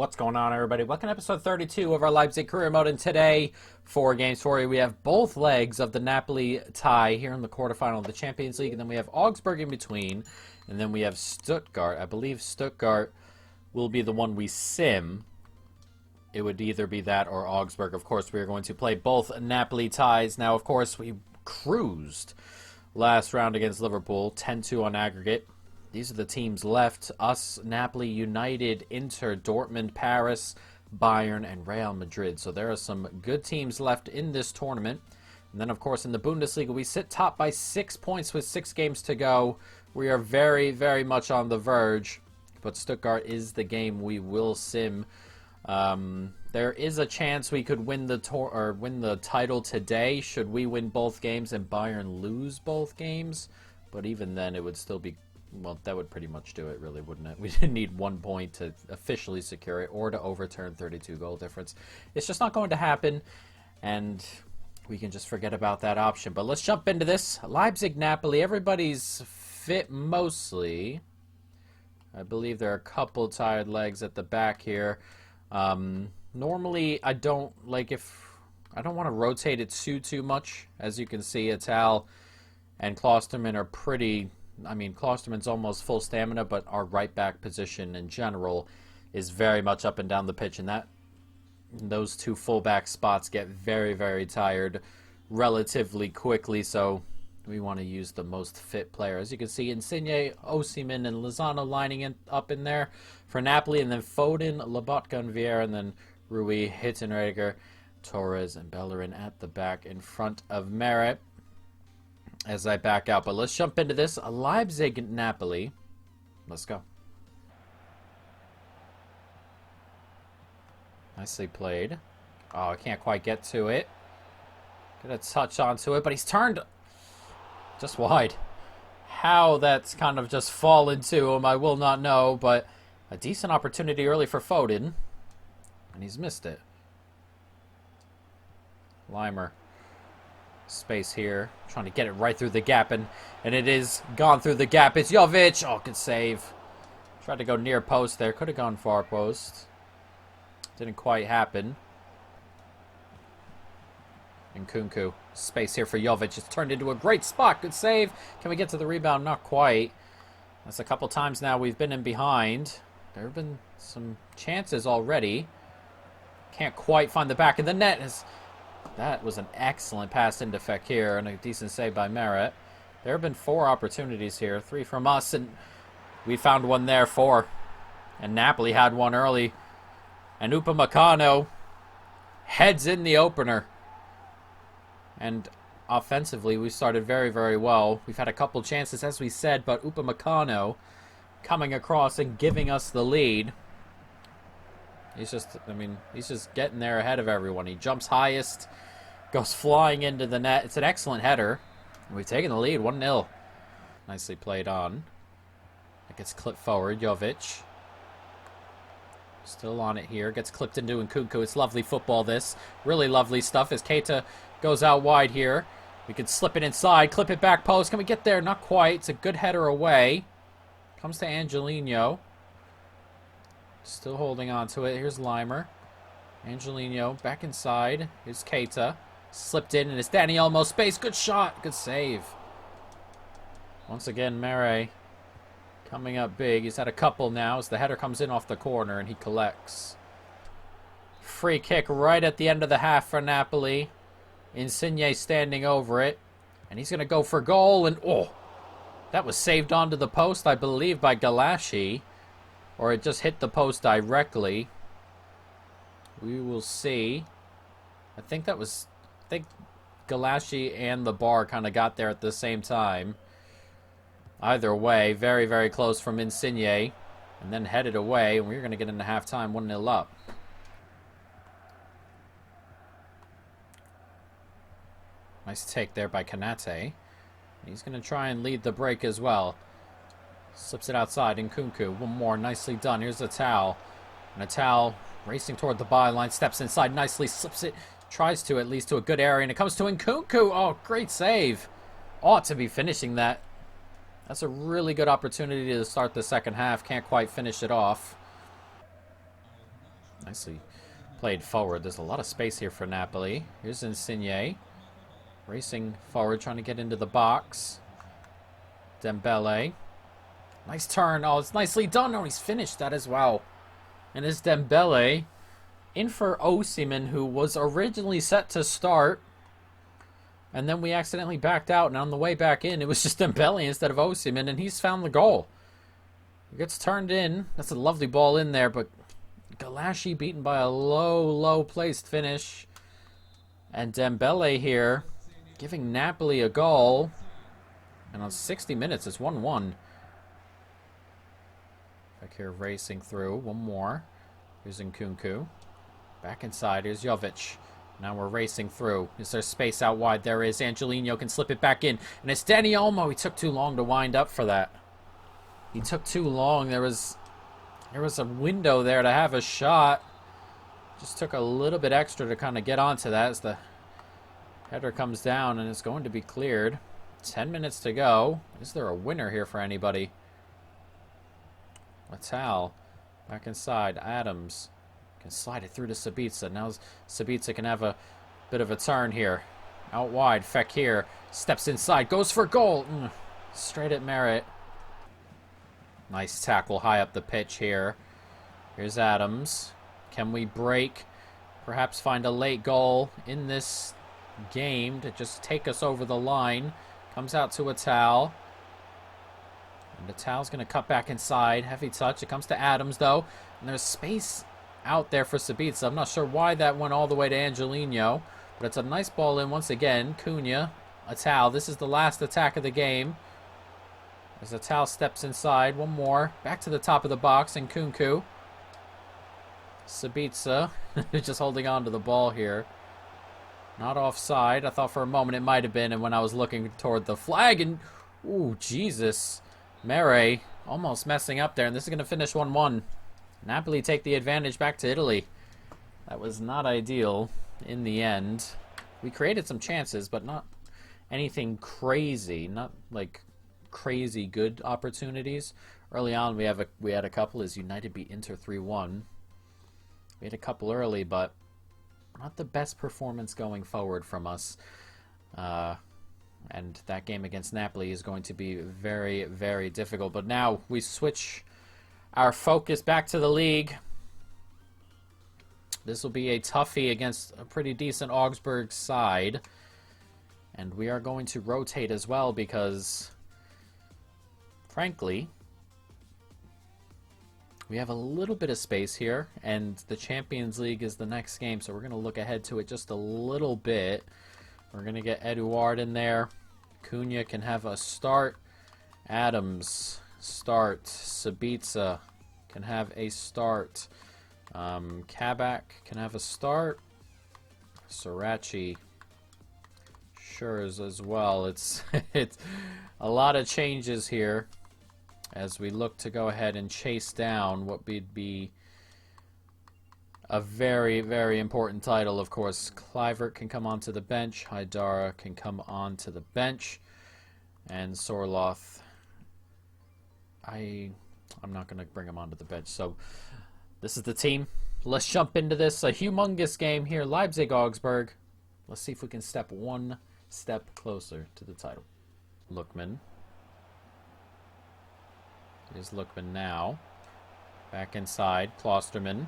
What's going on, everybody? Welcome to episode 32 of our Leipzig career mode, and today, 4 games for you. We have both legs of the Napoli tie here in the quarterfinal of the Champions League, and then we have Augsburg in between, and then we have Stuttgart. I believe Stuttgart will be the one we sim. It would either be that or Augsburg. Of course, we are going to play both Napoli ties. Now, of course, we cruised last round against Liverpool, 10-2 on aggregate. These are the teams left. Us, Napoli, United, Inter, Dortmund, Paris, Bayern, and Real Madrid. So there are some good teams left in this tournament. And then, of course, in the Bundesliga, we sit top by 6 points with 6 games to go. We are very, very much on the verge. But Stuttgart is the game we will sim. There is a chance we could win the title today should we win both games and Bayern lose both games. But even then, it would still be... Well, that would pretty much do it, really, wouldn't it? We didn't need 1 point to officially secure it or to overturn 32 goal difference. It's just not going to happen, and we can just forget about that option. But let's jump into this. Leipzig-Napoli, everybody's fit mostly. I believe there are a couple tired legs at the back here. Normally, I don't want to rotate it too much. As you can see, Ital and Klosterman are pretty... I mean, Klosterman's almost full stamina, but our right back position in general is very much up and down the pitch, and those two fullback spots get very, very tired relatively quickly, so we want to use the most fit player. As you can see, Insigne, Osimhen, and Lozano lining up in there for Napoli, and then Foden, Lobotka, and Vieira, and then Rui, Hittenreger, Torres, and Bellerin at the back in front of Meret as I back out. But let's jump into this. Leipzig-Napoli. Let's go. Nicely played. Oh, I can't quite get to it. Gonna touch onto it, but he's turned just wide. How that's kind of just fallen to him, I will not know, but a decent opportunity early for Foden, and he's missed it. Limer. Space here, trying to get it right through the gap, and it is gone through the gap. It's Jovic. Oh, good save. Tried to go near post there. Could have gone far post. Didn't quite happen. And Nkunku. Space here for Jovic. It's turned into a great spot. Good save. Can we get to the rebound? Not quite. That's a couple times now we've been in behind. There have been some chances already. Can't quite find the back of the net. That was an excellent pass into Fekir and a decent save by Meret. There have been 4 opportunities here. 3 from us, and we found one there, 4. And Napoli had one early. And Upamecano heads in the opener. And offensively, we started very, very well. We've had a couple chances, as we said, but Upamecano coming across and giving us the lead. He's just getting there ahead of everyone. He jumps highest, goes flying into the net. It's an excellent header. We've taken the lead, 1-0. Nicely played on. It gets clipped forward, Jovic. Still on it here. Gets clipped into Nkunku. It's lovely football, this. Really lovely stuff as Keita goes out wide here. We can slip it inside, clip it back post. Can we get there? Not quite. It's a good header away. Comes to Angelino. Still holding on to it. Here's Limer. Angelino back inside. Here's Keita. Slipped in, and it's Dani Olmo. Space. Good shot. Good save. Once again, Meret coming up big. He's had a couple now as the header comes in off the corner, and he collects. Free kick right at the end of the half for Napoli. Insigne standing over it. And he's going to go for goal, and oh! That was saved onto the post, I believe, by Galashi. Or it just hit the post directly. We will see. I think Galashi and the bar kind of got there at the same time. Either way, very, very close from Insigne. And then headed away, and we're going to get into halftime 1-0 up. Nice take there by Kanate. He's going to try and lead the break as well. Slips it outside. Nkunku. One more. Nicely done. Here's Ital. And Ital racing toward the byline. Steps inside nicely. Slips it. Tries to at least to a good area. And it comes to Nkunku. Oh, great save. Ought to be finishing that. That's a really good opportunity to start the second half. Can't quite finish it off. Nicely played forward. There's a lot of space here for Napoli. Here's Insigne. Racing forward, trying to get into the box. Dembele. Nice turn. Oh, it's nicely done. Oh, he's finished that as well. And it's Dembele in for Osimhen, who was originally set to start. And then we accidentally backed out. And on the way back in, it was just Dembele instead of Osimhen. And he's found the goal. It gets turned in. That's a lovely ball in there. But Galashi beaten by a low placed finish. And Dembele here giving Napoli a goal. And on 60 minutes, it's 1-1. Back here racing through. One more. Here's Nkunku. Back inside. Here's Jovic. Now we're racing through. Is there space out wide? There is. Angelino can slip it back in. And it's Dani Olmo. He took too long to wind up for that. He took too long. There was a window there to have a shot. Just took a little bit extra to kind of get onto that as the header comes down and it's going to be cleared. 10 minutes to go. Is there a winner here for anybody? Latal. Back inside. Adams. Can slide it through to Sabitzer. Now Sabitzer can have a bit of a turn here. Out wide. Fekir steps inside. Goes for goal. Straight at Merritt. Nice tackle high up the pitch here. Here's Adams. Can we break? Perhaps find a late goal in this game to just take us over the line. Comes out to Atal. And Atal's going to cut back inside. Heavy touch. It comes to Adams, though. And there's space out there for Sabitzer. I'm not sure why that went all the way to Angelino. But it's a nice ball in once again. Cunha. Atal. This is the last attack of the game. As Atal steps inside. One more. Back to the top of the box. And Nkunku. Sabitzer. Just holding on to the ball here. Not offside. I thought for a moment it might have been, and when I was looking toward the flag, and ooh, Jesus. Mere almost messing up there, and this is going to finish 1-1. Napoli take the advantage back to Italy. That was not ideal in the end. We created some chances, but not anything crazy. Not like crazy good opportunities. Early on, we had a couple as United beat Inter 3-1. We had a couple early, but not the best performance going forward from us. And that game against Napoli is going to be very, very difficult. But now we switch our focus back to the league. This will be a toughie against a pretty decent Augsburg side. And we are going to rotate as well because, frankly, we have a little bit of space here, and the Champions League is the next game, so we're going to look ahead to it just a little bit. We're going to get Eduard in there. Cunha can have a start. Adams, start. Sabitzer can have a start. Kabak can have a start. Sirachi, Schurz as well. It's a lot of changes here as we look to go ahead and chase down what would be a very, very important title. Of course, Kluivert can come onto the bench. Haidara can come onto the bench. And Sorloth, I'm not going to bring him onto the bench. So this is the team. Let's jump into this. A humongous game here. Leipzig, Augsburg. Let's see if we can step one step closer to the title. Lookman. Here's Lookman now. Back inside. Klosterman.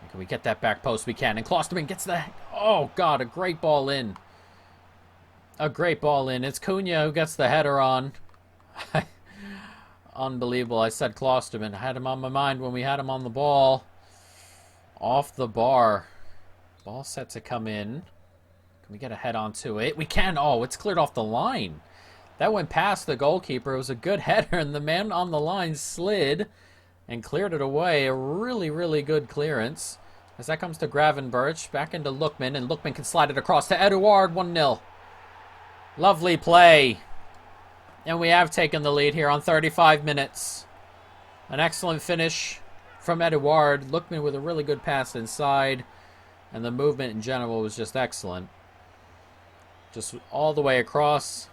Can we get that back post? We can. And Klosterman gets the... Oh, God. A great ball in. A great ball in. It's Cunha who gets the header on. Unbelievable. I said Klosterman. I had him on my mind when we had him on the ball. Off the bar. Ball set to come in. Can we get a head onto it? We can. Oh, it's cleared off the line. That went past the goalkeeper. It was a good header, and the man on the line slid and cleared it away. A really, really good clearance. As that comes to Gravenberch, back into Lookman, and Lookman can slide it across to Eduard, 1-0. Lovely play. And we have taken the lead here on 35 minutes. An excellent finish from Eduard. Lookman with a really good pass inside, and the movement in general was just excellent. Just all the way across.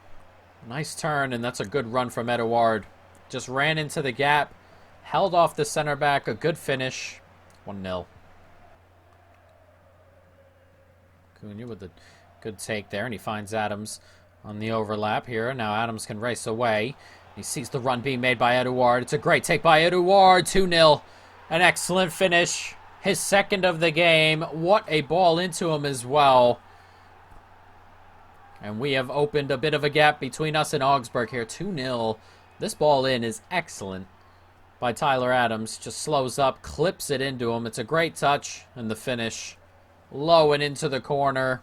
Nice turn, and that's a good run from Eduard. Just ran into the gap, held off the center back, a good finish. 1-0. Cunha with a good take there, and he finds Adams on the overlap here. Now Adams can race away. He sees the run being made by Eduard. It's a great take by Eduard. 2-0. An excellent finish. His second of the game. What a ball into him as well. And we have opened a bit of a gap between us and Augsburg here. 2-0. This ball in is excellent by Tyler Adams. Just slows up, clips it into him. It's a great touch. And the finish. Low and into the corner.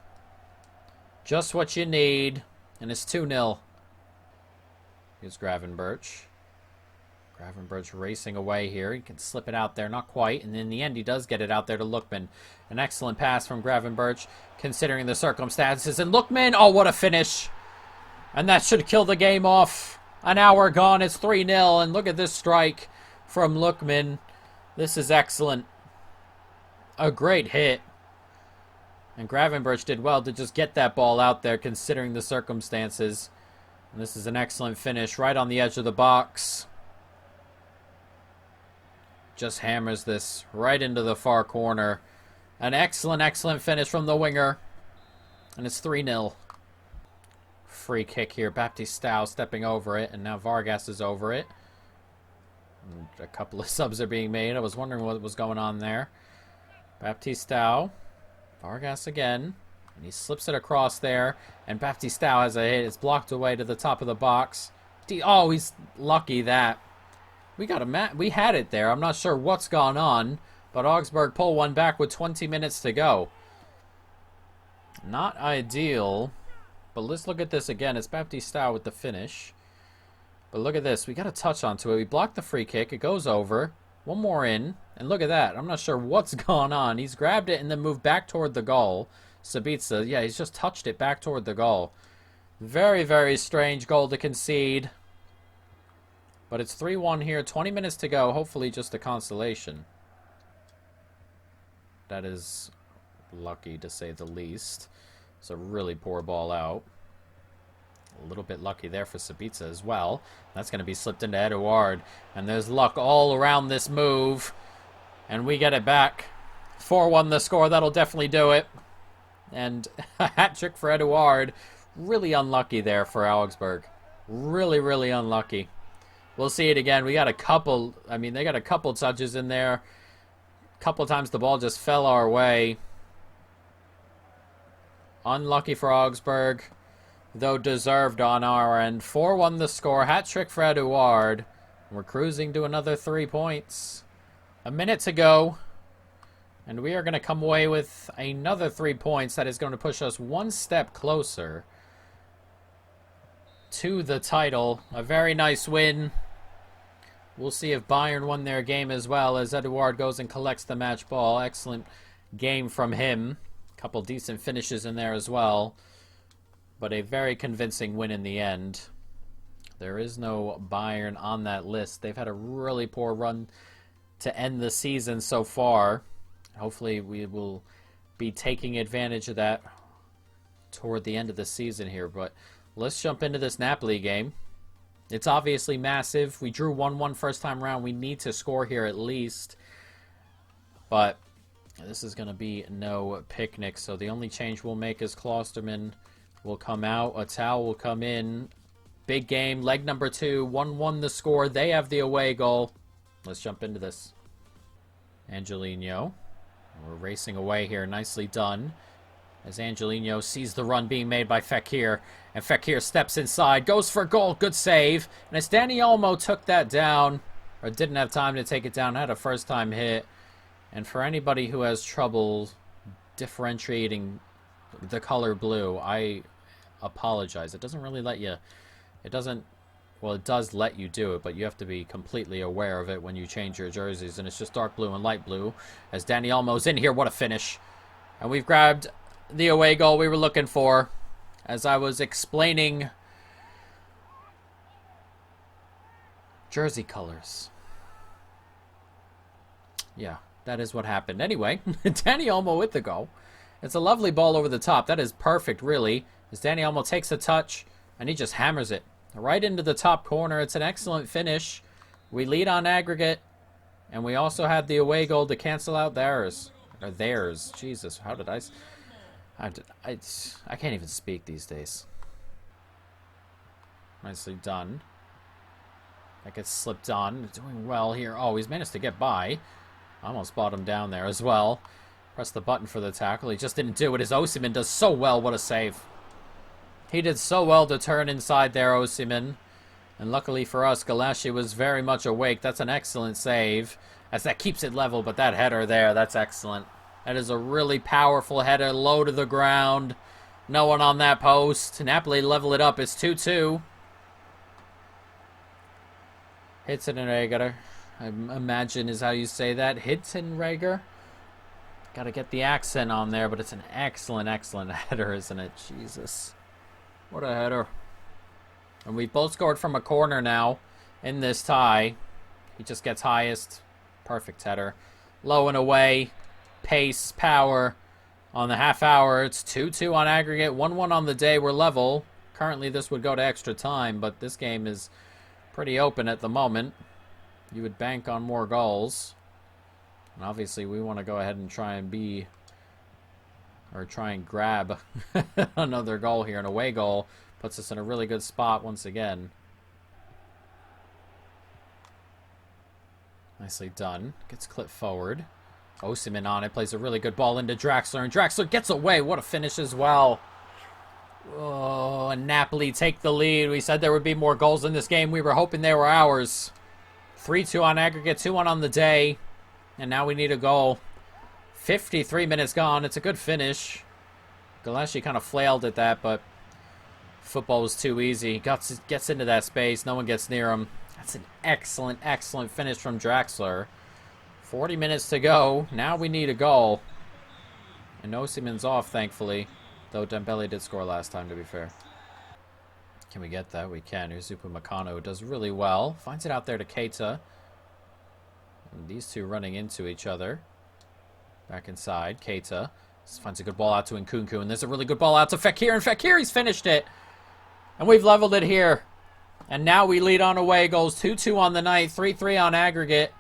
Just what you need. And it's 2-0. Here's Gravenberch. Gravenberch racing away here. He can slip it out there. Not quite. And in the end, he does get it out there to Lookman. An excellent pass from Gravenberch, considering the circumstances. And Lookman, oh, what a finish. And that should kill the game off. An hour gone. It's 3-0. And look at this strike from Lookman. This is excellent. A great hit. And Gravenberch did well to just get that ball out there, considering the circumstances. And this is an excellent finish right on the edge of the box. Just hammers this right into the far corner. An excellent, excellent finish from the winger. And it's 3-0. Free kick here. Baptistao stepping over it. And now Vargas is over it. And a couple of subs are being made. I was wondering what was going on there. Baptistao. Vargas again. And he slips it across there. And Baptistao has a hit. It's blocked away to the top of the box. Oh, he's lucky that. We had it there. I'm not sure what's gone on, but Augsburg pull one back with 20 minutes to go. Not ideal, but let's look at this again. It's Baptistao with the finish. But look at this. We got a touch onto it. We blocked the free kick. It goes over. One more in. And look at that. I'm not sure what's gone on. He's grabbed it and then moved back toward the goal. Sabitzer, yeah, he's just touched it back toward the goal. Very, very strange goal to concede. But it's 3-1 here. 20 minutes to go. Hopefully just a consolation. That is lucky, to say the least. It's a really poor ball out. A little bit lucky there for Sabitzer as well. That's going to be slipped into Eduard. And there's luck all around this move. And we get it back. 4-1 the score. That'll definitely do it. And a hat trick for Eduard. Really unlucky there for Augsburg. Really, really unlucky. We'll see it again. We got a couple, they got a couple touches in there. A couple times the ball just fell our way. Unlucky for Augsburg, though deserved on our end. 4-1 the score. Hat trick for Eduard. We're cruising to another 3 points. A minute to go. And we are going to come away with another 3 points. That is going to push us one step closer to the title. A very nice win. We'll see if Bayern won their game as well, as Eduard goes and collects the match ball. Excellent game from him. Couple decent finishes in there as well. But a very convincing win in the end. There is no Bayern on that list. They've had a really poor run to end the season so far. Hopefully we will be taking advantage of that toward the end of the season here. But let's jump into this Napoli game. It's obviously massive. We drew 1-1 first time around. We need to score here at least. But this is going to be no picnic. So the only change we'll make is Klosterman will come out. Atal will come in. Big game. Leg number 2. 1-1 the score. They have the away goal. Let's jump into this. Angelino. We're racing away here. Nicely done. As Angelino sees the run being made by Fekir. And Fekir steps inside. Goes for goal. Good save. And as Danny Olmo took that down, or didn't have time to take it down, had a first time hit. And for anybody who has trouble differentiating the color blue, I apologize. It doesn't really let you... It doesn't... Well, it does let you do it, but you have to be completely aware of it when you change your jerseys. And it's just dark blue and light blue. As Danny Olmo's in here, what a finish. And we've grabbed the away goal we were looking for. As I was explaining jersey colors. Yeah, that is what happened. Anyway, Danny Olmo with the goal. It's a lovely ball over the top. That is perfect, really. As Danny Olmo takes a touch, and he just hammers it right into the top corner. It's an excellent finish. We lead on aggregate, and we also had the away goal to cancel out theirs. Or theirs. Jesus, how did I I can't even speak these days. Nicely done. That gets slipped on. Doing well here. Oh, he's managed to get by. Almost brought him down there as well. Press the button for the tackle. He just didn't do it. His Osimhen does so well. What a save. He did so well to turn inside there, Osimhen. And luckily for us, Galashi was very much awake. That's an excellent save, as that keeps it level. But that header there, that's excellent. That is a really powerful header, low to the ground. No one on that post. Napoli level it up. It's 2-2. Hitzenreger, I imagine is how you say that. Hitzenreger. Got to get the accent on there, but it's an excellent, excellent header, isn't it? Jesus. What a header. And we both scored from a corner now in this tie. He just gets highest. Perfect header. Low and away. Pace, power. On the half hour, it's 2-2 on aggregate. 1-1 on the day. We're level. Currently, this would go to extra time, but this game is pretty open at the moment. You would bank on more goals. And obviously, we want to go ahead and try and grab another goal here. An away goal puts us in a really good spot once again. Nicely done. Gets clipped forward. Osimhen on it. Plays a really good ball into Draxler. And Draxler gets away. What a finish as well. Oh, and Napoli take the lead. We said there would be more goals in this game. We were hoping they were ours. 3-2 on aggregate. 2-1 on the day. And now we need a goal. 53 minutes gone. It's a good finish. Galashi kind of flailed at that, but football was too easy. Gets into that space. No one gets near him. That's an excellent, excellent finish from Draxler. 40 minutes to go. Now we need a goal. And Osimhen's off, thankfully. Though Dembele did score last time, to be fair. Can we get that? We can. Here's Upamecano, does really well. Finds it out there to Keita. And these two running into each other. Back inside. Keita finds a good ball out to Nkunku. And there's a really good ball out to Fekir. And Fekir, he's finished it. And we've leveled it here. And now we lead on away goals. 2-2 on the night. 3-3 on aggregate.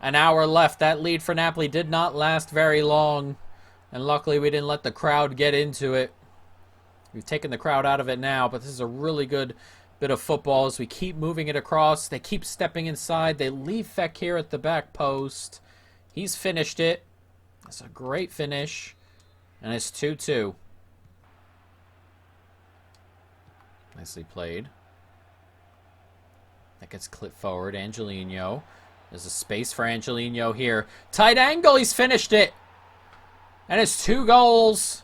An hour left. That lead for Napoli did not last very long. And luckily we didn't let the crowd get into it. We've taken the crowd out of it now. But this is a really good bit of football as we keep moving it across. They keep stepping inside. They leave Fekir at the back post. He's finished it. That's a great finish. And it's 2-2. Nicely played. That gets clipped forward. Angelino. There's a space for Angelino here. Tight angle. He's finished it. And it's 2 goals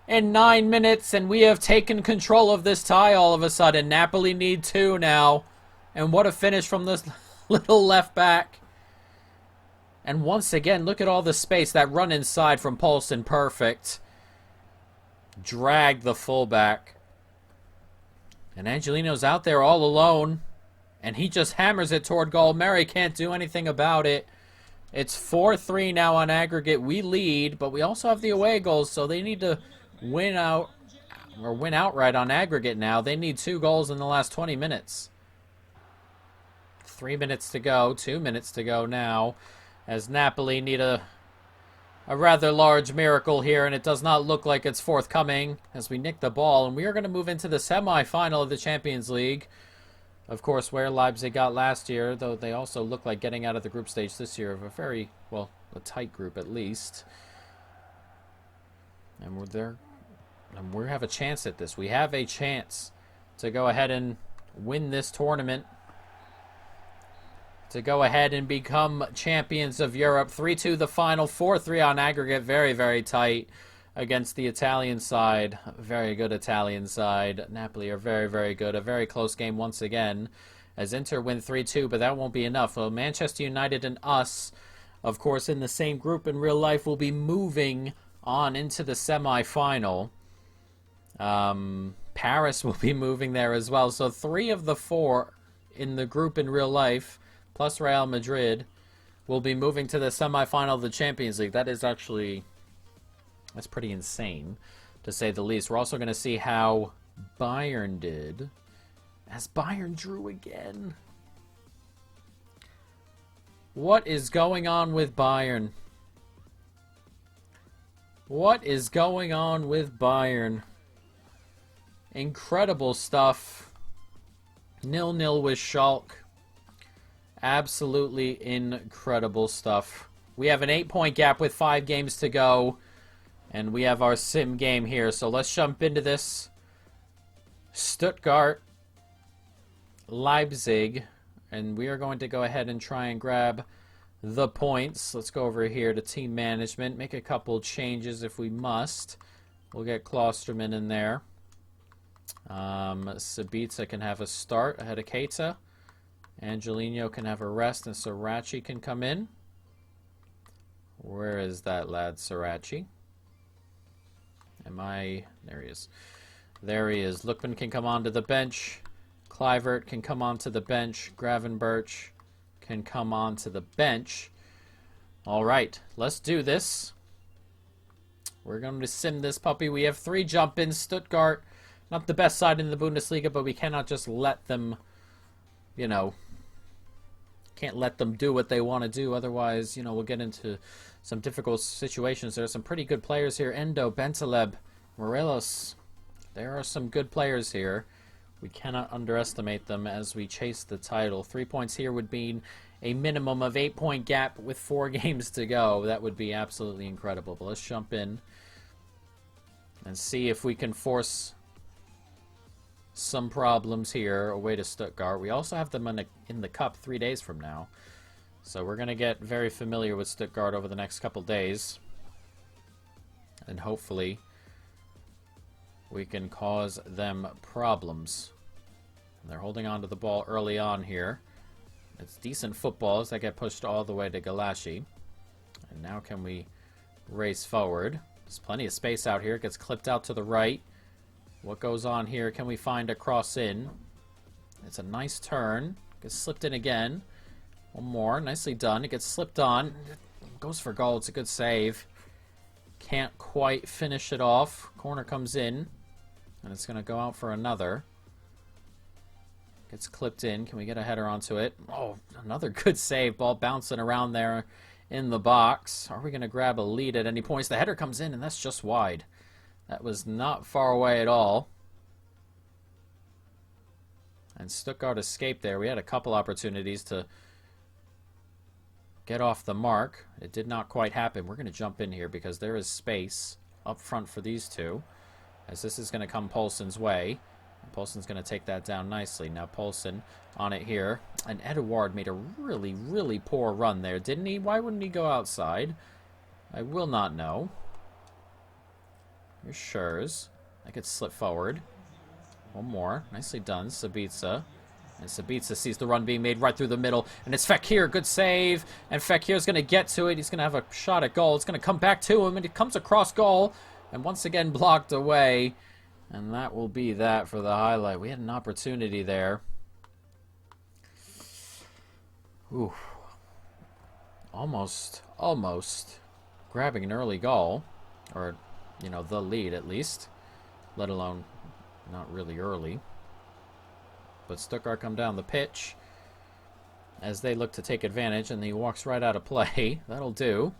in 9 minutes. And we have taken control of this tie all of a sudden. Napoli need 2 now. And what a finish from this little left back. And once again, look at all the space. That run inside from Poulsen. Perfect. Dragged the fullback. And Angelino's out there all alone. And he just hammers it toward goal. Mary can't do anything about it. It's 4-3 now on aggregate. We lead, but we also have the away goals, so they need to win out or win outright on aggregate now. They need 2 goals in the last 20 minutes. 3 minutes to go. 2 minutes to go now, as Napoli need a rather large miracle here, and it does not look like it's forthcoming as we nick the ball. And we are going to move into the semi-final of the Champions League. Of course, where Leipzig got last year, though they also look like getting out of the group stage this year of a very, well, a tight group at least. And we're there. And we have a chance at this. We have a chance to go ahead and win this tournament. To go ahead and become champions of Europe. 3-2 the final, 4-3 on aggregate. Very, very tight against the Italian side. Very good Italian side. Napoli are very, very good. A very close game once again as Inter win 3-2, but that won't be enough. Well, Manchester United and us, of course, in the same group in real life, will be moving on into the semi-final. Paris will be moving there as well. So 3 of the 4 in the group in real life, plus Real Madrid, will be moving to the semi-final of the Champions League. That is actually... that's pretty insane, to say the least. We're also going to see how Bayern did, as Bayern drew again. What is going on with Bayern? What is going on with Bayern? Incredible stuff. 0-0 with Schalke. Absolutely incredible stuff. We have an 8-point gap with 5 games to go. And we have our sim game here. So let's jump into this. Stuttgart, Leipzig. And we are going to go ahead and try and grab the points. Let's go over here to team management. Make a couple changes if we must. We'll get Klosterman in there. Sabitzer can have a start ahead of Keita. Angelino can have a rest, and Sirachi can come in. Where is that lad, Sirachi? There he is. There he is. Lookman can come onto the bench. Kluivert can come onto the bench. Gravenberch can come onto the bench. All right, let's do this. We're going to sim this puppy. We have 3 jump-ins. Stuttgart, not the best side in the Bundesliga, but we cannot just let them, you know, can't let them do what they want to do. Otherwise, you know, we'll get into some difficult situations. There are some pretty good players here. Endo, Bentaleb, Morelos. There are some good players here. We cannot underestimate them as we chase the title. 3 points here would mean a minimum of 8-point gap with 4 games to go. That would be absolutely incredible. But let's jump in and see if we can force some problems here away to Stuttgart. We also have them in the cup 3 days from now. So we're going to get very familiar with Stuttgart over the next couple days. And hopefully we can cause them problems. They're holding on to the ball early on here. It's decent footballs that get pushed all the way to Galashi. And now can we race forward? There's plenty of space out here. It gets clipped out to the right. What goes on here? Can we find a cross in? It's a nice turn. Gets slipped in again. One more. Nicely done. It gets slipped on. Goes for goal. It's a good save. Can't quite finish it off. Corner comes in. And it's going to go out for another. Gets clipped in. Can we get a header onto it? Oh, another good save. Ball bouncing around there in the box. Are we going to grab a lead at any points? The header comes in, and that's just wide. That was not far away at all. And Stuttgart escaped there. We had a couple opportunities to get off the mark. It did not quite happen. We're going to jump in here because there is space up front for these two. As this is going to come Poulsen's way. Poulsen's going to take that down nicely. Now Poulsen on it here. And Eduard made a really, really poor run there, didn't he? Why wouldn't he go outside? I will not know. Here's Schurz. That gets slipped forward. One more. Nicely done. Sabitzer. And Sabitzer sees the run being made right through the middle. And it's Fekir. Good save. And Fekir's going to get to it. He's going to have a shot at goal. It's going to come back to him. And it comes across goal. And once again blocked away. And that will be that for the highlight. We had an opportunity there. Ooh. Almost grabbing an early goal. Or, you know, the lead at least. Let alone not really early. But Stuttgart come down the pitch as they look to take advantage. And he walks right out of play. That'll do.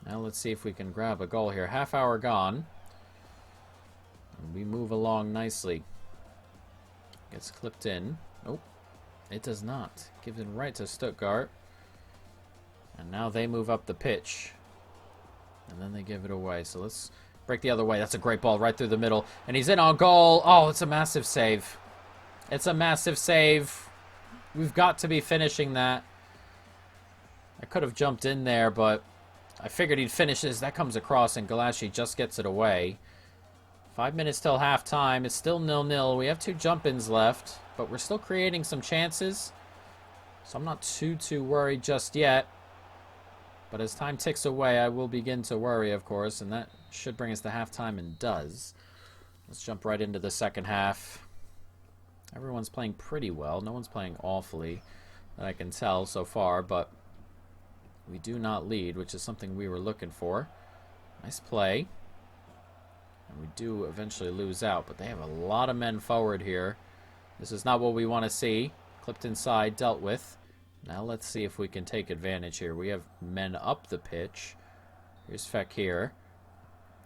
Now let's see if we can grab a goal here. Half hour gone. And we move along nicely. Gets clipped in. Nope. It does not. Gives it right to Stuttgart. And now they move up the pitch. And then they give it away. So let's break the other way. That's a great ball right through the middle. And he's in on goal. Oh, it's a massive save. It's a massive save. We've got to be finishing that. I could have jumped in there, but I figured he'd finish this. That comes across, and Galashi just gets it away. 5 minutes till halftime. It's still 0-0. We have 2 jump-ins left, but we're still creating some chances. So I'm not too worried just yet. But as time ticks away, I will begin to worry, of course, and that should bring us to halftime, and does. Let's jump right into the second half. Everyone's playing pretty well. No one's playing awfully, that I can tell so far, but we do not lead, which is something we were looking for. Nice play. And we do eventually lose out, but they have a lot of men forward here. This is not what we want to see. Clipped inside, dealt with. Now let's see if we can take advantage here. We have men up the pitch. Here's Fekir.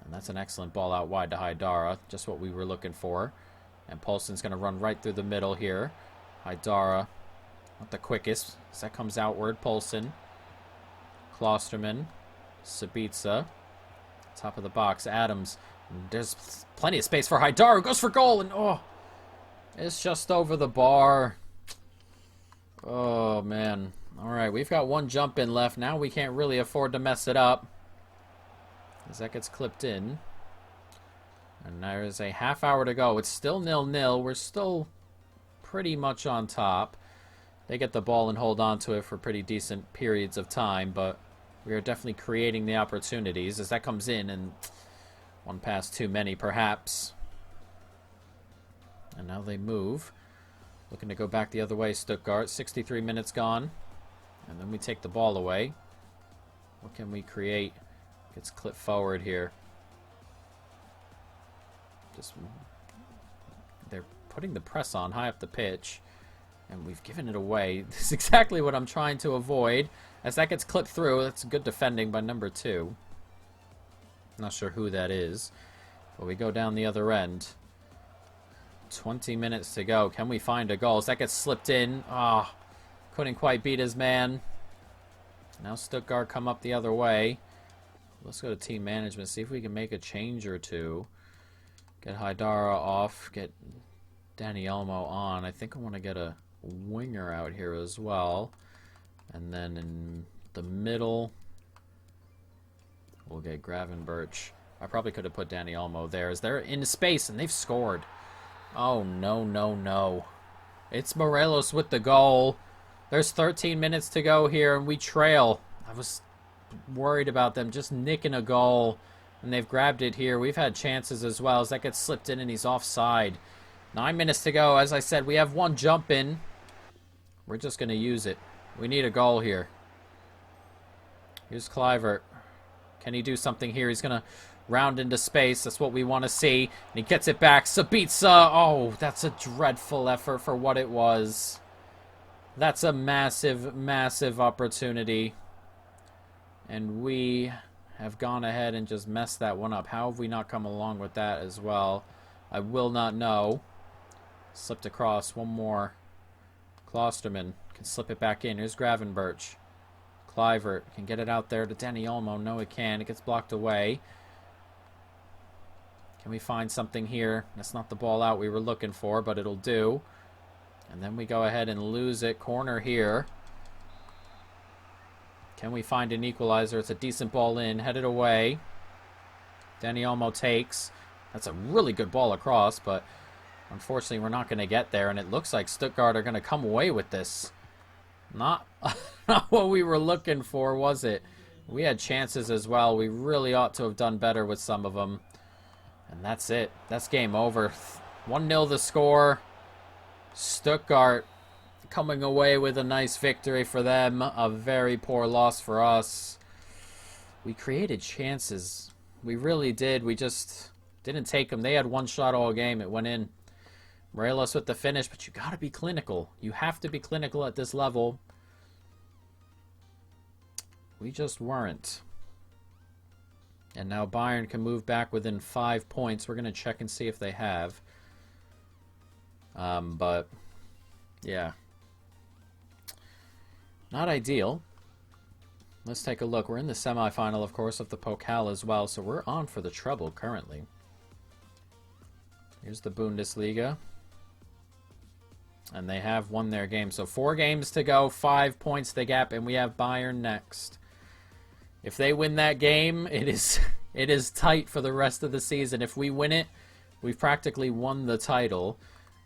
And that's an excellent ball out wide to Haidara. Just what we were looking for. And Poulsen's going to run right through the middle here. Haidara, not the quickest. As that comes outward, Poulsen. Klosterman. Sabitzer. Top of the box, Adams. There's plenty of space for Haidara. Goes for goal, and oh, it's just over the bar. Oh, man. All right, we've got one jump in left. Now we can't really afford to mess it up. As that gets clipped in. And there's a half hour to go. It's still 0-0. We're still pretty much on top. They get the ball and hold on to it for pretty decent periods of time, but we are definitely creating the opportunities as that comes in, and one pass too many, perhaps. And now they move. Looking to go back the other way, Stuttgart. 63 minutes gone. And then we take the ball away. What can we create? Gets clipped forward here. They're putting the press on high up the pitch. And we've given it away. This is exactly what I'm trying to avoid. As that gets clipped through, that's good defending by number 2. Not sure who that is. But we go down the other end. 20 minutes to go. Can we find a goal? As that gets slipped in. Ah, oh, couldn't quite beat his man. Now Stuttgart come up the other way. Let's go to team management. See if we can make a change or two. Get Haidara off. Get Danny Elmo on. I think I want to get a winger out here as well. And then in the middle, we'll get Gravenberch. I probably could have put Danny Elmo there. As they're in space, and they've scored. Oh, no, no, no. It's Morelos with the goal. There's 13 minutes to go here, and we trail. I was worried about them just nicking a goal, and they've grabbed it here. We've had chances as well, as that gets slipped in, and he's offside. 9 minutes to go. As I said, we have one jump in. We're just going to use it. We need a goal here. Here's Kluivert. Can he do something here? He's going to round into space. That's what we want to see. And he gets it back. Sabitzer. Oh, that's a dreadful effort for what it was. That's a massive, massive opportunity. And we have gone ahead and just messed that one up. How have we not come along with that as well? I will not know. Slipped across. One more. Klosterman can slip it back in. Here's Gravenberch. Kluivert can get it out there to Danny Olmo. No, it can. It gets blocked away. Can we find something here? That's not the ball out we were looking for, but it'll do. And then we go ahead and lose it. Corner here. Can we find an equalizer? It's a decent ball in. Headed away. Danny Olmo takes. That's a really good ball across, but unfortunately we're not going to get there. And it looks like Stuttgart are going to come away with this. Not what we were looking for, was it? We had chances as well. We really ought to have done better with some of them. And that's it. That's game over. 1-0 the score. Stuttgart coming away with a nice victory for them. A very poor loss for us. We created chances. We really did. We just didn't take them. They had one shot all game. It went in. Morelos with the finish, but you got to be clinical. You have to be clinical at this level. We just weren't. And now Bayern can move back within 5 points. We're going to check and see if they have. But, yeah. Not ideal. Let's take a look. We're in the semifinal, of course, of the Pokal as well, so we're on for the treble currently. Here's the Bundesliga. And they have won their game. So 4 games to go, 5 points the gap, and we have Bayern next. If they win that game, it is tight for the rest of the season. If we win it, we've practically won the title.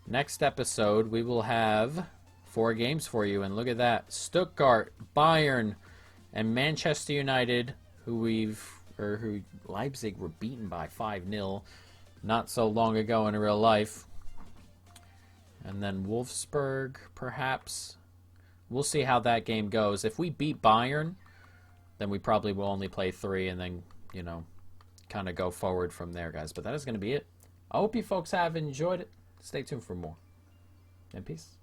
Next episode, we will have 4 games for you, and look at that. Stuttgart, Bayern, and Manchester United, who Leipzig were beaten by 5-0 not so long ago in real life. And then Wolfsburg, perhaps. We'll see how that game goes. If we beat Bayern, then we probably will only play 3 and then, you know, kind of go forward from there, guys. But that is going to be it. I hope you folks have enjoyed it. Stay tuned for more. And peace.